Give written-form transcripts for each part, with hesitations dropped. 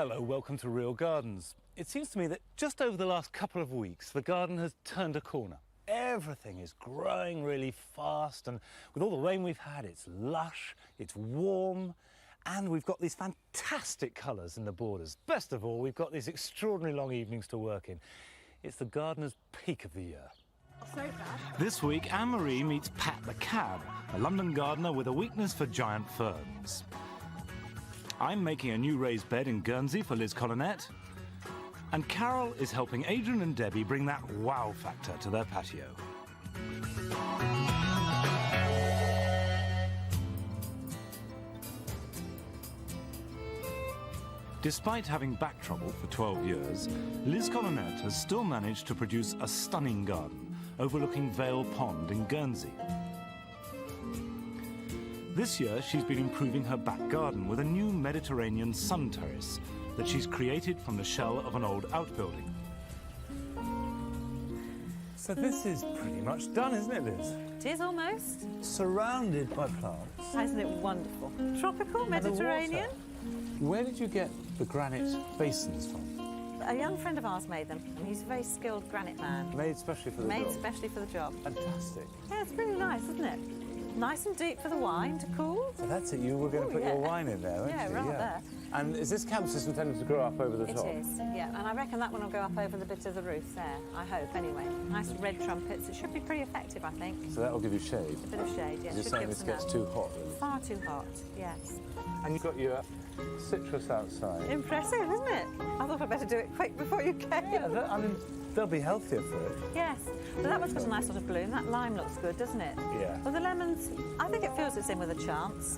Hello, welcome to Real Gardens. It seems to me that just over the last couple of weeks, the garden has turned a corner. Everything is growing really fast, and with all the rain we've had, it's lush, it's warm, and we've got these fantastic colours in the borders. Best of all, we've got these extraordinary long evenings to work in. It's the gardener's peak of the year. This week, Anne-Marie meets Pat the Cab, a London gardener with a weakness for giant ferns. I'm making a new raised bed in Guernsey for Liz Collinette. And Carol is helping Adrian and Debbie bring that wow factor to their patio. Despite having back trouble for 12 years, Liz Collinette has still managed to produce a stunning garden overlooking Vale Pond in Guernsey. This year, she's been improving her back garden with a new Mediterranean sun terrace that she's created from the shell of an old outbuilding. So this is pretty much done, isn't it, Liz? It is almost. Surrounded by plants. Isn't it wonderful? Tropical, Mediterranean. Where did you get the granite basins from? A young friend of ours made them, and he's a very skilled granite man. Made especially for the job? Made especially for the job. Fantastic. Yeah, it's really nice, isn't it? Nice and deep for the wine to cool. So that's it, you were going to put your wine in there, weren't you? Rather. And is this camp system intended to grow up over the top? It is, yeah. And I reckon that one will go up over the bit of the roof there, I hope, anyway. Nice red trumpets. It should be pretty effective, I think. So that will give you shade? A bit of shade, yes. You're saying this gets too hot, really? Far too hot, yes. And you've got your citrus outside. Impressive, isn't it? I thought I'd better do it quick before you came. Yeah, I mean, they'll be healthier for it. Yes. But that one's got a nice sort of bloom. That lime looks good, doesn't it? Yeah. Well, the lemons, I think it feels it's in with a chance.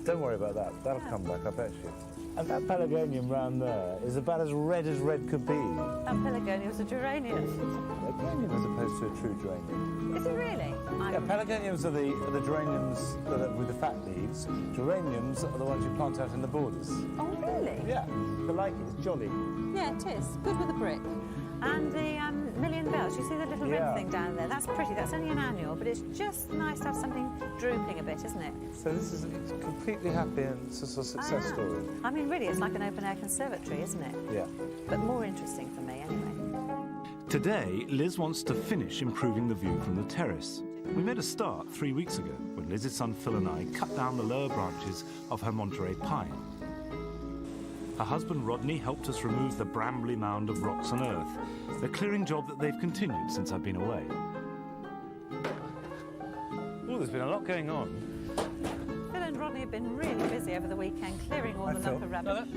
Don't worry about that. That'll come back, I bet you. And that pelargonium round there is about as red could be. That pelargonium's a geranium. Pelargonium as opposed to a true geranium. Is it really? Yeah, pelargoniums are the geraniums that are with the fat leaves. Geraniums are the ones you plant out in the borders. Oh, really? Yeah. I like it. It's jolly. Yeah, it is. Good with a brick. And the million bells, you see the little red thing down there? That's pretty. That's only an annual, but it's just nice to have something drooping a bit, isn't it? So this is completely happy and it's a success story. I mean, really, it's like an open-air conservatory, isn't it? Yeah. But more interesting for me, anyway. Today, Liz wants to finish improving the view from the terrace. We made a start 3 weeks ago when Liz's son Phil and I cut down the lower branches of her Monterey pine. Her husband Rodney helped us remove the brambly mound of rocks and earth, a clearing job that they've continued since I've been away. Oh, there's been a lot going on. Phil and Rodney have been really busy over the weekend clearing all the lump of rubbish.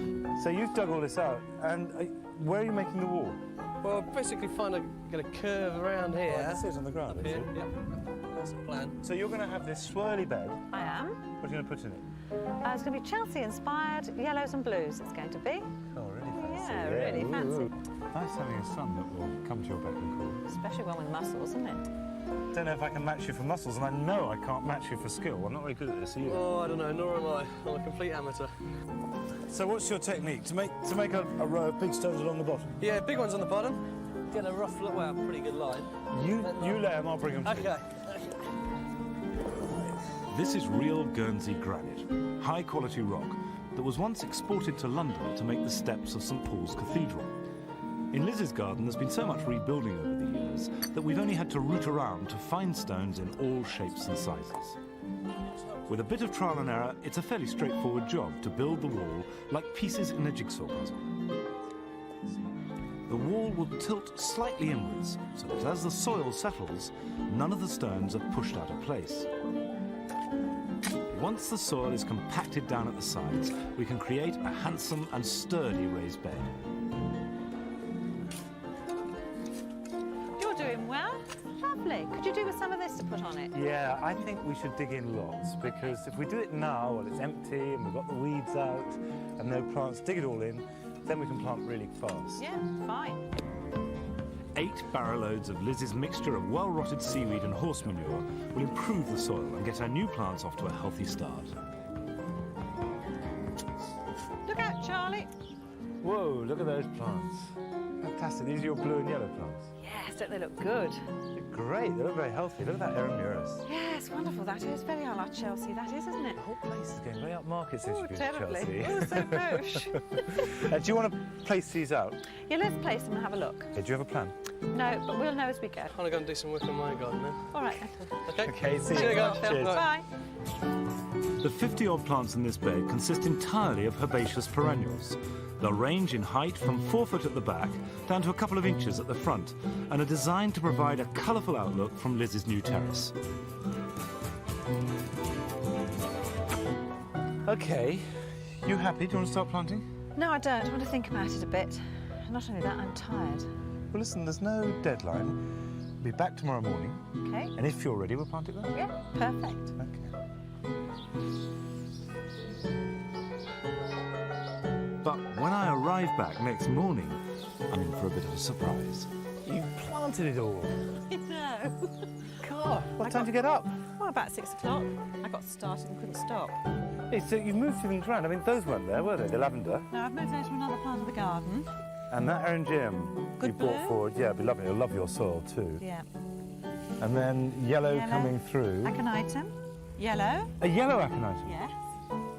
So you've dug all this out, and where are you making the wall? Well, basically going to curve around here. Oh, that's it on the ground, Up here, yep. That's the plan. So you're going to have this swirly bed. I am. What are you going to put in it? It's going to be Chelsea-inspired yellows and blues, it's going to be. Oh, really fancy. Yeah, really fancy. Nice having a son that will come to your beck and call. Especially one with muscles, isn't it? Don't know if I can match you for muscles, and I know I can't match you for skill. I'm not very good at this, are you? Oh, I don't know, nor am I. I'm a complete amateur. So what's your technique? To make a row of big stones along the bottom? Yeah, big ones on the bottom. Get a rough look, well, pretty good line. You lay them, I'll bring them to you. Okay. This is real Guernsey granite, high-quality rock that was once exported to London to make the steps of St Paul's Cathedral. In Liz's garden, there's been so much rebuilding over the years that we've only had to root around to find stones in all shapes and sizes. With a bit of trial and error, it's a fairly straightforward job to build the wall like pieces in a jigsaw puzzle. The wall will tilt slightly inwards, so that as the soil settles, none of the stones are pushed out of place. Once the soil is compacted down at the sides, we can create a handsome and sturdy raised bed. You're doing well. Lovely. Could you do with some of this to put on it? Yeah, I think we should dig in lots, because if we do it now, well, it's empty and we've got the weeds out and no plants, dig it all in, then we can plant really fast. Yeah, fine. 8 barrow loads of Liz's mixture of well-rotted seaweed and horse manure will improve the soil and get our new plants off to a healthy start. Look out, Charlie. Whoa, look at those plants. Fantastic. These are your blue and yellow plants? Yes, don't they look good? Great, they look very healthy. Look at that Aeromuris. Yes, wonderful. That is very a la Chelsea, that is, isn't it? The whole place is going very upmarket since Oh, you've been to terribly. Chelsea. Oh, so posh. Do you want to place these out? Yeah, let's place them and have a look. Okay, do you have a plan? No, but we'll know as we go. I'm gonna go and do some work on my garden then. All right. Okay. Okay, see Thanks, you. Mark. Cheers. Bye. The 50-odd plants in this bed consist entirely of herbaceous perennials. They'll range in height from 4 foot at the back down to a couple of inches at the front and are designed to provide a colourful outlook from Liz's new terrace. OK, you happy? Do you want to start planting? No, I don't. I want to think about it a bit. And not only that, I'm tired. Well, listen, there's no deadline. We'll be back tomorrow morning. Okay. And if you're ready, we'll plant it then. Yeah, perfect. OK. But when I arrive back next morning, I'm in for a bit of a surprise. You planted it all. No. God, what time did you get up? Well, about 6 o'clock. I got started and couldn't stop. Hey, so you've moved things around. I mean, those weren't there, were they? The lavender. No, I've moved over to another part of the garden. And that Aerogeum Good you brought blue. forward, yeah, it'll be lovely. It'll love your soil too. Yeah. And then yellow, Yellow. coming through. Aconitum. Yellow. A yellow aconitum. Yes.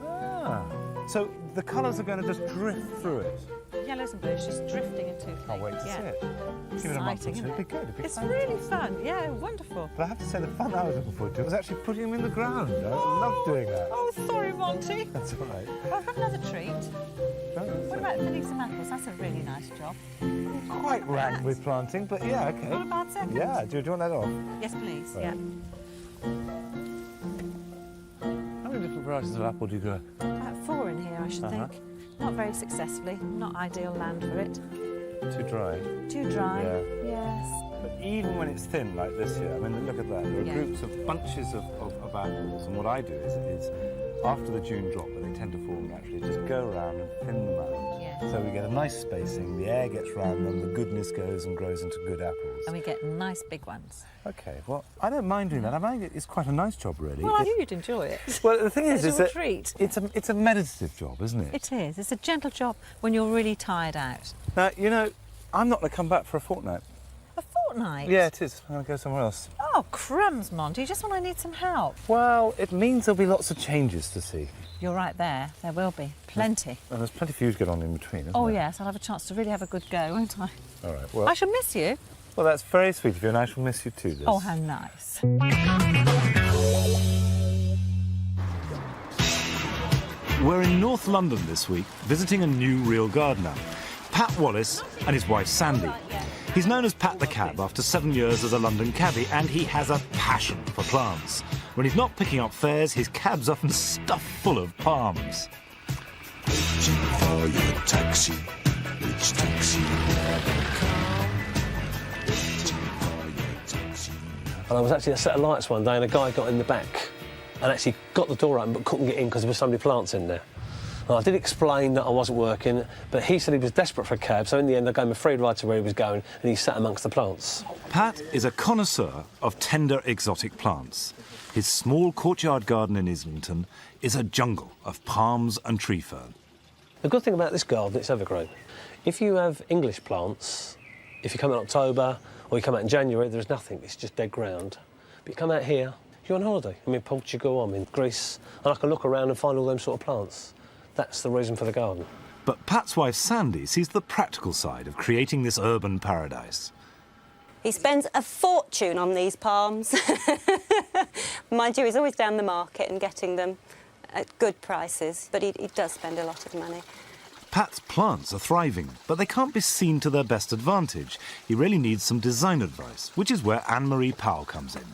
Ah. So the colours are going to just drift through it. Yellows and blues just drifting into things. Can't wait to yeah. see it. Give it a month or Exciting, two. isn't It'd be it? good. It'd be It's fun. really fun. Yeah, wonderful. But I have to say, the fun I was looking forward to was actually putting them in the ground. I love doing that. Oh, sorry, Monty. That's all right. Oh, I've got another treat. No, What about thinning some apples? That's a really nice job. quite rank with planting, but yeah, okay. Not a bad second. Yeah, do you want that off? Yes, please. Right. Yeah. How many different varieties of apple do you grow? About 4 in here, I should think. Not very successfully. Not ideal land for it. Too dry. Too dry. Yeah. Yes. But even when it's thin like this here, I mean, look at that. There are Yeah. groups of bunches of apples, and what I do is after the June drop, when they tend to form naturally, just go around and thin them out. Yeah. So we get a nice spacing, the air gets round them, the goodness goes and grows into good apples. And we get nice big ones. Okay, well, I don't mind doing that. I think it's quite a nice job, really. Well, I knew you'd enjoy it. Well, the thing is It's that a treat. it's a meditative job, isn't it? It is. It's a gentle job when you're really tired out. Now, you know, I'm not going to come back for a fortnight. A fortnight? Yeah, it is. I'm going to go somewhere else. Oh, crumbs, Monty. Just when I need some help. Well, it means there'll be lots of changes to see. You're right there. There will be. Plenty. And there's plenty for you to get on in between, isn't Oh, there? yes. I'll have a chance to really have a good go, won't I? All right, well... I shall miss you. Well, that's very sweet of you, and I shall miss you too, Liz. Oh, how nice. We're in North London this week, visiting a new real gardener, Pat Wallace and his wife Sandy. He's known as Pat the Cab after 7 years as a London cabbie, and he has a passion for plants. When he's not picking up fares, his cab's often stuffed full of palms. Waiting for your taxi. Which taxi never come? Waiting for your taxi. And I was actually at a set of lights one day and a guy got in the back and actually got the door open but couldn't get in because there were so many plants in there. And I did explain that I wasn't working, but he said he was desperate for a cab, so in the end I gave him a free ride to where he was going and he sat amongst the plants. Pat is a connoisseur of tender exotic plants. His small courtyard garden in Islington is a jungle of palms and tree fern. The good thing about this garden, it's evergreen. If you have English plants, if you come in October or you come out in January, there's nothing, it's just dead ground. But you come out here, you're on holiday. I'm in Portugal, I'm in Greece, and I can look around and find all them sort of plants. That's the reason for the garden. But Pat's wife Sandy sees the practical side of creating this urban paradise. He spends a fortune on these palms. Mind you, he's always down the market and getting them at good prices, but he does spend a lot of money. Pat's plants are thriving, but they can't be seen to their best advantage. He really needs some design advice, which is where Anne-Marie Powell comes in.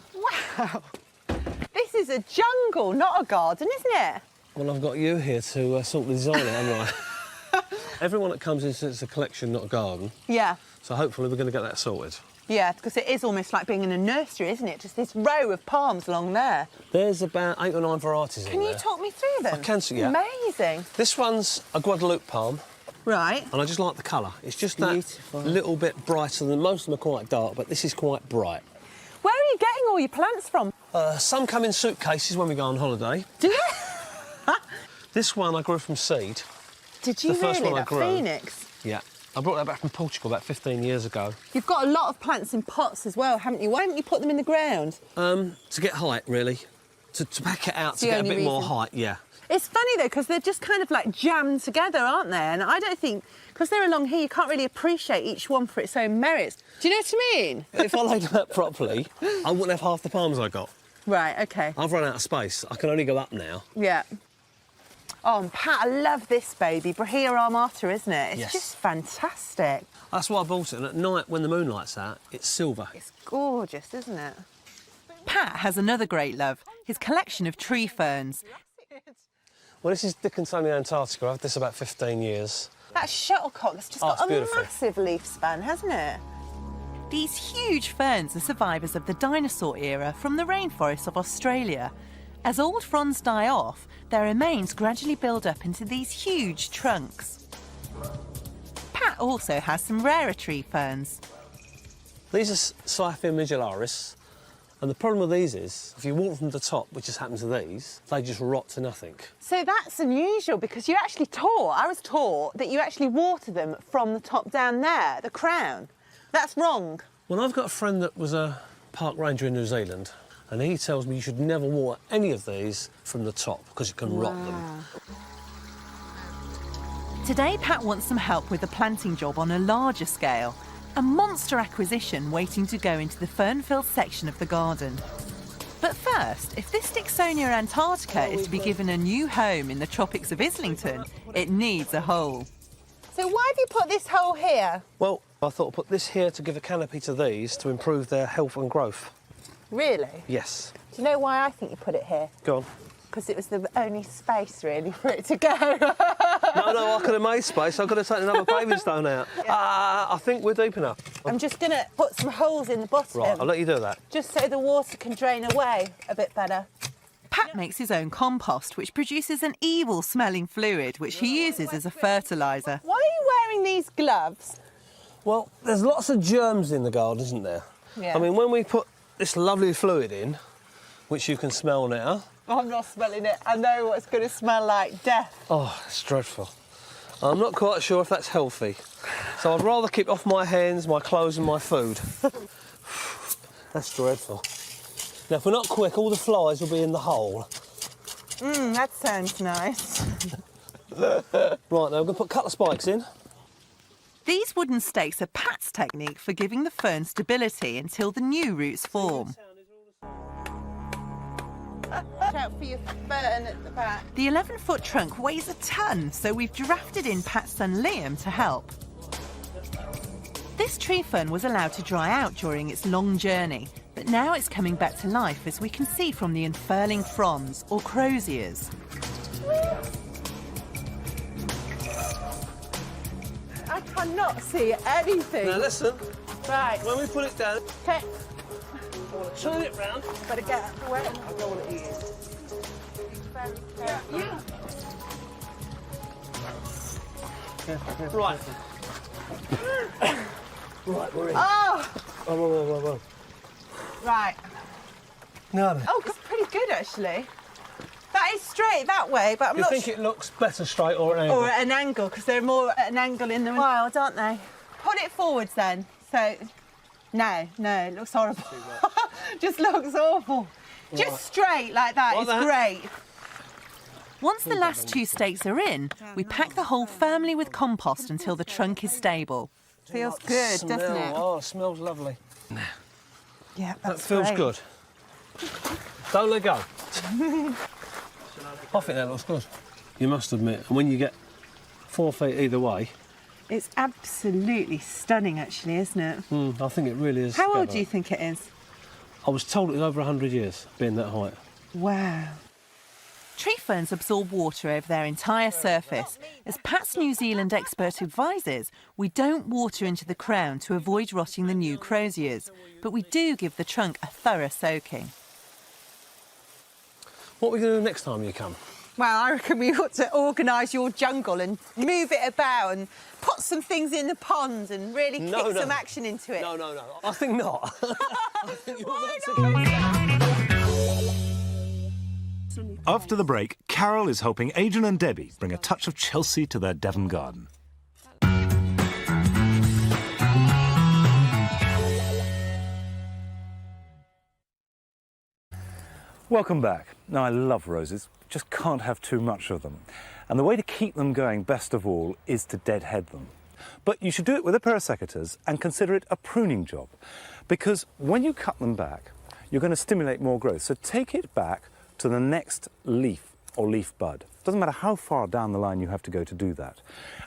Wow! This is a jungle, not a garden, isn't it? Well, I've got you here to sort the design it, haven't I? Everyone that comes in says it's a collection, not a garden, Yeah. so hopefully we're going to get that sorted. Yeah, because it is almost like being in a nursery, isn't it? Just this row of palms along there. There's about 8 or 9 varieties in Can there. you talk me through them? I can, yeah. Amazing. This one's a Guadalupe palm, Right. and I just like the colour. It's just that Beautiful. little bit brighter than most of them are quite dark, but this is quite bright. Where are you getting all your plants from? Some come in suitcases when we go on holiday. Do you? This one I grew from seed. Did you The first really? one I That grew. phoenix? Yeah. I brought that back from Portugal about 15 years ago. You've got a lot of plants in pots as well, haven't you? Why haven't you put them in the ground? To get height, really. To pack it out, to get a bit more height, yeah. It's funny, though, because they're just kind of, like, jammed together, aren't they? And I don't think... Because they're along here, you can't really appreciate each one for its own merits. Do you know what I mean? If I laid them out properly, I wouldn't have half the palms I got. Right, OK. I've run out of space. I can only go up now. Yeah. Oh, and Pat, I love this baby. Brahia armata, isn't it? It's Yes. just fantastic. That's why I bought it, and at night, when the moonlight's out, it's silver. It's gorgeous, isn't it? Pat has another great love, his collection of tree ferns. Well, this is Dickinsonian Antarctica. I've had this about 15 years. That shuttlecock has just Oh, got it's a beautiful. massive leaf span, hasn't it? These huge ferns are survivors of the dinosaur era from the rainforests of Australia. As old fronds die off, their remains gradually build up into these huge trunks. Pat also has some rarer tree ferns. These are Scyphia migillaris, and the problem with these is, if you walk from the top, which has happened to these, they just rot to nothing. So that's unusual because you're actually taught, I was taught that you actually water them from the top down there, the crown. That's wrong. Well, I've got a friend that was a park ranger in New Zealand, and he tells me you should never water any of these from the top because it can rot them. Today, Pat wants some help with the planting job on a larger scale, a monster acquisition waiting to go into the fern-filled section of the garden. But first, if this Dicksonia Antarctica is to be given a new home in the tropics of Islington, it needs a hole. So why have you put this hole here? Well, I thought I'd put this here to give a canopy to these to improve their health and growth. Really? Yes. Do you know why I think you put it here? Go on. Because it was the only space, really, for it to go. No, I could have made space. I could have taken another paving stone out. I think we're deep enough. I'm just going to put some holes in the bottom. Right, I'll let you do that. Just so the water can drain away a bit better. Pat makes his own compost, which produces an evil-smelling fluid, which he uses as a fertiliser. Why are you wearing these gloves? Well, there's lots of germs in the garden, isn't there? Yeah. I mean, when we put this lovely fluid in, which you can smell now... I'm not smelling it. I know what's going to smell like death. Oh, it's dreadful. I'm not quite sure if that's healthy. So I'd rather keep off my hands, my clothes and my food. That's dreadful. Now, if we're not quick, all the flies will be in the hole. That sounds nice. Right, now we're going to put a couple of spikes in. These wooden stakes are Pat's technique for giving the fern stability until the new roots form. Watch out for your fern at the back. The 11-foot trunk weighs a ton, so we've drafted in Pat's son Liam to help. This tree fern was allowed to dry out during its long journey, but now it's coming back to life, as we can see from the unfurling fronds, or croziers. I cannot see anything. Now, listen. Right. When we put it down, Okay. turn it round. Better get out of the way. I don't want to eat it. Right. Right, we're in. Oh, Whoa. right. No. Oh, it's pretty good, actually. That is straight that way, but I'm You not think it looks better straight or an angle? Or at an angle, because they're more at an angle in the wild, aren't they? Put it forwards then. So, no, it looks horrible. Just looks awful. Right. Just straight like that Like is that? great. Once the last two stakes are in, we pack the hole firmly with compost until the trunk is stable. Feels good, doesn't it? Oh, it smells lovely. Yeah, That that's feels great. good. Don't let go. I think that looks good. You must admit, and when you get 4 feet either way, It's absolutely stunning, actually, isn't it? I think it really is. How old together. do you think it is? I was told it was over 100 years, being that height. Wow. Tree ferns absorb water over their entire surface. As Pat's New Zealand expert advises, we don't water into the crown to avoid rotting the new croziers, but we do give the trunk a thorough soaking. What are we going to do next time you come? Well, I reckon we ought to organise your jungle and move it about and put some things in the pond and really kick some action into it. No. I think not. I think you're Why not not? After the break, Carol is helping Adrian and Debbie bring a touch of Chelsea to their Devon garden. Welcome back. Now, I love roses, just can't have too much of them. And the way to keep them going, best of all, is to deadhead them. But you should do it with a pair of secateurs and consider it a pruning job, because when you cut them back, you're going to stimulate more growth. So take it back to the next leaf or leaf bud. Doesn't matter how far down the line you have to go to do that.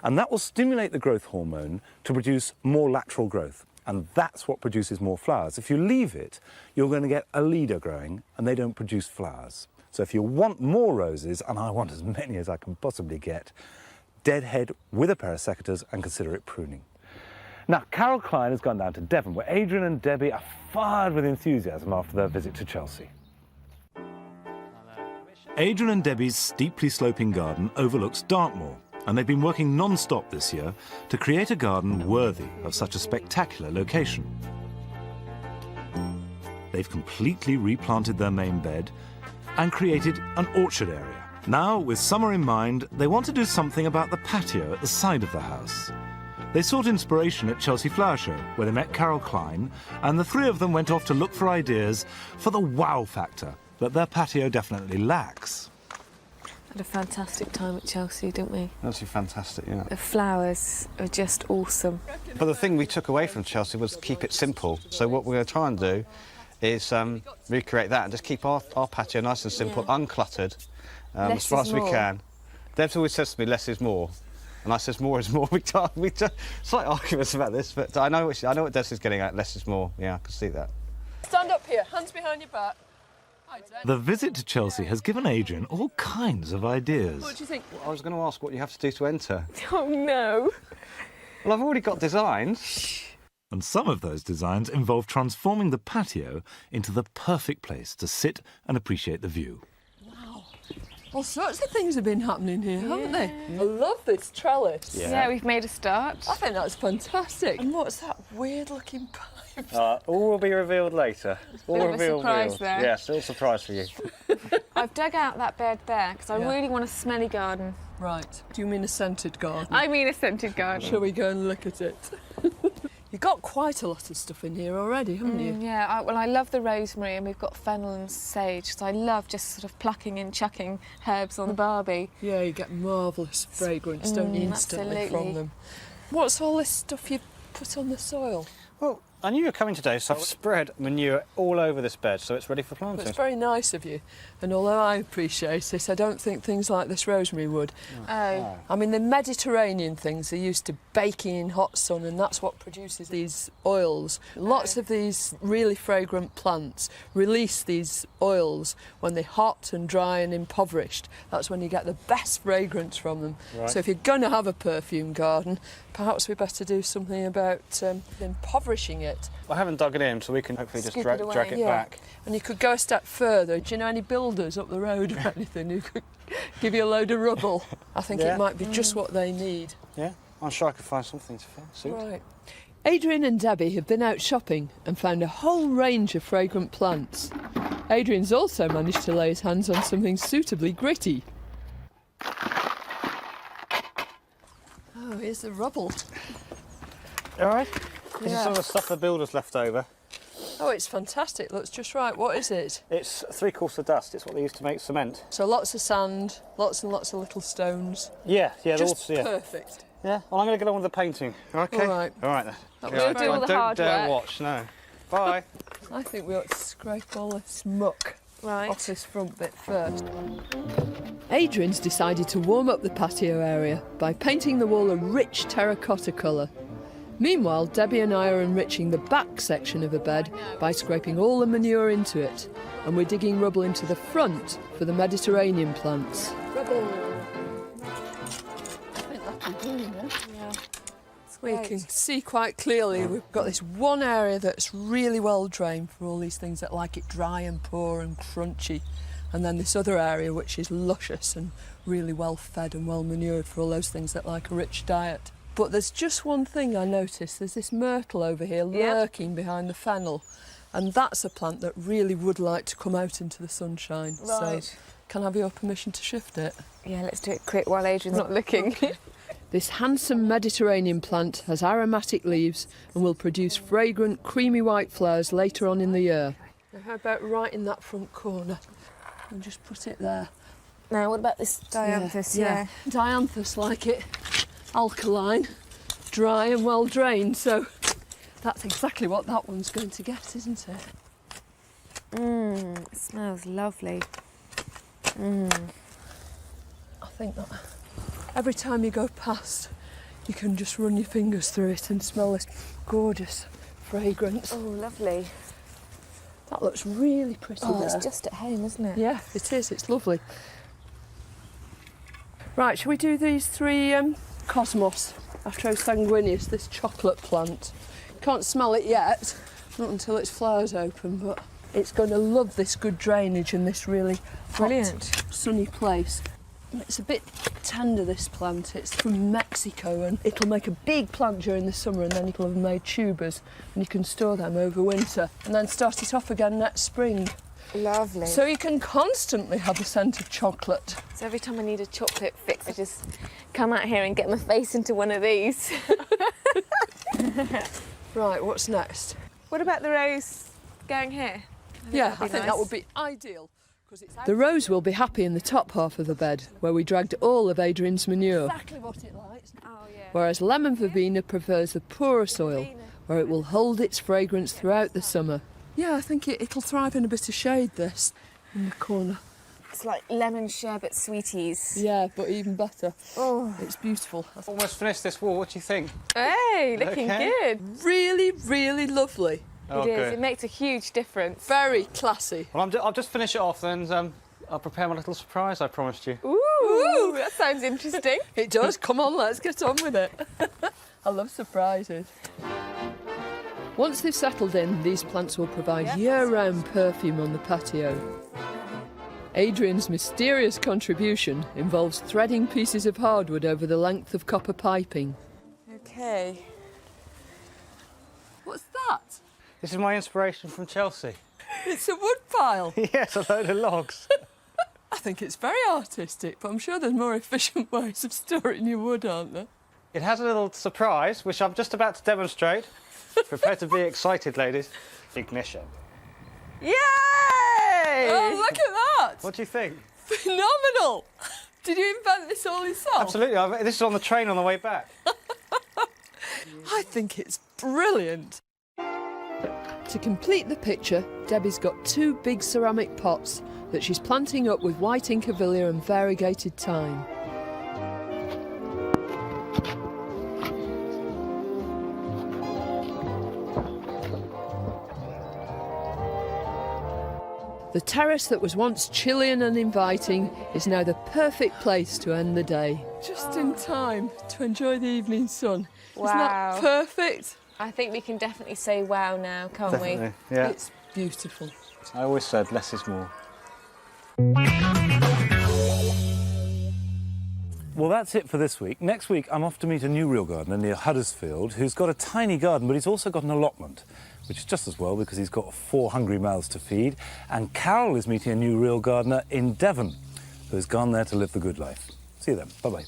And that will stimulate the growth hormone to produce more lateral growth. And that's what produces more flowers. If you leave it, you're going to get a leader growing, and they don't produce flowers. So if you want more roses, and I want as many as I can possibly get, deadhead with a pair of secateurs and consider it pruning. Now, Carol Klein has gone down to Devon, where Adrian and Debbie are fired with enthusiasm after their visit to Chelsea. Adrian and Debbie's steeply sloping garden overlooks Dartmoor, and they've been working non-stop this year to create a garden worthy of such a spectacular location. They've completely replanted their main bed and created an orchard area. Now, with summer in mind, they want to do something about the patio at the side of the house. They sought inspiration at Chelsea Flower Show, where they met Carol Klein, and the three of them went off to look for ideas for the wow factor that their patio definitely lacks. Had a fantastic time at Chelsea, didn't we? Absolutely fantastic, yeah. The flowers are just awesome. But the thing we took away from Chelsea was keep it simple. So what we're going to try and do is recreate that and just keep our patio nice and simple, uncluttered, as far as we can. Deb's always says to me, less is more. And I says, more is more. We just slight arguments about this, but I know what Deb is getting at, less is more. Yeah, I can see that. Stand up here, hands behind your back. The visit to Chelsea has given Adrian all kinds of ideas. What do you think? Well, I was going to ask what you have to do to enter. Oh, no. Well, I've already got designs. And some of those designs involve transforming the patio into the perfect place to sit and appreciate the view. Wow. All sorts of things have been happening here, haven't they? I love this trellis. Yeah, we've made a start. I think that's fantastic. And what's that weird-looking pipe? All will be revealed later. Bit of a surprise there. Yes, little surprise for you. I've dug out that bed there because I really want a smelly garden. Right. Do you mean a scented garden? I mean a scented garden. Shall we go and look at it? You've got quite a lot of stuff in here already, haven't you? Yeah, well, I love the rosemary, and we've got fennel and sage, so I love just sort of plucking and chucking herbs on the barbie. Yeah, you get marvellous fragrance, don't you, instantly absolutely. from them. What's all this stuff you've put on the soil? Well, I knew you were coming today, so I've spread manure all over this bed, so it's ready for planting. Well, it's very nice of you, and although I appreciate it, I don't think things like this rosemary would. Oh. I mean, the Mediterranean things are used to baking in hot sun, and that's what produces these oils. Lots of these really fragrant plants release these oils when they're hot and dry and impoverished. That's when you get the best fragrance from them. Right. So if you're going to have a perfume garden, perhaps we better do something about impoverishing it. I haven't dug it in, so we can hopefully just Scoop drag it away. it back. And you could go a step further. Do you know any builders up the road or anything who could give you a load of rubble? I think Yeah. it might be just what they need. Yeah, I'm sure I could find something to suit. Right. Adrian and Debbie have been out shopping and found a whole range of fragrant plants. Adrian's also managed to lay his hands on something suitably gritty. Oh, here's the rubble. All right. This is Yeah. some of the stuff the builders left over. Oh, it's fantastic. Looks just right. What is it? It's 3/4 dust. It's what they used to make cement. So lots of sand, lots and lots of little stones. Yeah, they're Just all, yeah. perfect. Yeah, well, I'm going to get on with the painting. Okay. All right. All right then. That was good. Do all the don't hard dare work. watch, no. Bye. I think we ought to scrape all this muck Right. off this front bit first. Adrian's decided to warm up the patio area by painting the wall a rich terracotta colour. Meanwhile, Debbie and I are enriching the back section of the bed by scraping all the manure into it, and we're digging rubble into the front for the Mediterranean plants. Rubble! I think that'll do, yeah. We can see quite clearly we've got this one area that's really well drained for all these things that like it dry and poor and crunchy, and then this other area which is luscious and really well fed and well manured for all those things that like a rich diet. But there's just one thing I noticed. There's this myrtle over here lurking behind the fennel, and that's a plant that really would like to come out into the sunshine. Right. So can I have your permission to shift it? Yeah, let's do it quick while Adrian's not looking. This handsome Mediterranean plant has aromatic leaves and will produce fragrant, creamy white flowers later on in the year. Now, how about right in that front corner? and just put it there. Now, what about this dianthus? Yeah. Dianthus like it alkaline, dry and well drained, so that's exactly what that one's going to get, isn't it? It smells lovely. I think that every time you go past, you can just run your fingers through it and smell this gorgeous fragrance. Oh, lovely. That looks really pretty there. It's just at home, isn't it? Yeah, it is. It's lovely. Right, shall we do these three Cosmos Atrosanguineus, this chocolate plant? Can't smell it yet, not until its flowers open, but it's going to love this good drainage and this really Brilliant. sunny place. It's a bit tender, this plant. It's from Mexico, and it'll make a big plant during the summer, and then it'll have made tubers, and you can store them over winter and then start it off again next spring. Lovely. So you can constantly have a scent of chocolate. So every time I need a chocolate fix, I just come out here and get my face into one of these. Right, what's next? What about the rose going here? Yeah, that'd be I think nice. that would be ideal. The rose will be happy in the top half of the bed, where we dragged all of Adrian's manure. Exactly what it likes. Oh, yeah. Whereas lemon verbena prefers the poorer soil, where it will hold its fragrance throughout the summer. Yeah, I think it'll thrive in a bit of shade, this, in the corner. It's like lemon sherbet sweeties. Yeah, but even better. Oh. It's beautiful. Almost finished this wall. What do you think? Hey, looking Okay. good. Really, really lovely. Oh, It is. good. It makes a huge difference. Very classy. Well, I'll just finish it off, and I'll prepare my little surprise I promised you. Ooh, that sounds interesting. It does. Come on, let's get on with it. I love surprises. Once they've settled in, these plants will provide year-round perfume on the patio. Adrian's mysterious contribution involves threading pieces of hardwood over the length of copper piping. Okay. What's that? This is my inspiration from Chelsea. It's a wood pile. Yes, a load of logs. I think it's very artistic, but I'm sure there's more efficient ways of storing your wood, aren't there? It has a little surprise, which I'm just about to demonstrate. Prepare to be excited, ladies. Ignition. Yay! Oh, look at that! What do you think? Phenomenal! Did you invent this all yourself? Absolutely. This is on the train on the way back. I think it's brilliant. To complete the picture, Debbie's got two big ceramic pots that she's planting up with white incaviglia and variegated thyme. The terrace that was once chilly and uninviting is now the perfect place to end the day. Just in time to enjoy the evening sun. Wow. Isn't that perfect? I think we can definitely say wow now, can't Definitely. Yeah. It's beautiful. I always said less is more. Well, that's it for this week. Next week, I'm off to meet a new real gardener near Huddersfield who's got a tiny garden, but he's also got an allotment, which is just as well because he's got 4 hungry mouths to feed. And Carol is meeting a new real gardener in Devon who has gone there to live the good life. See you then. Bye-bye.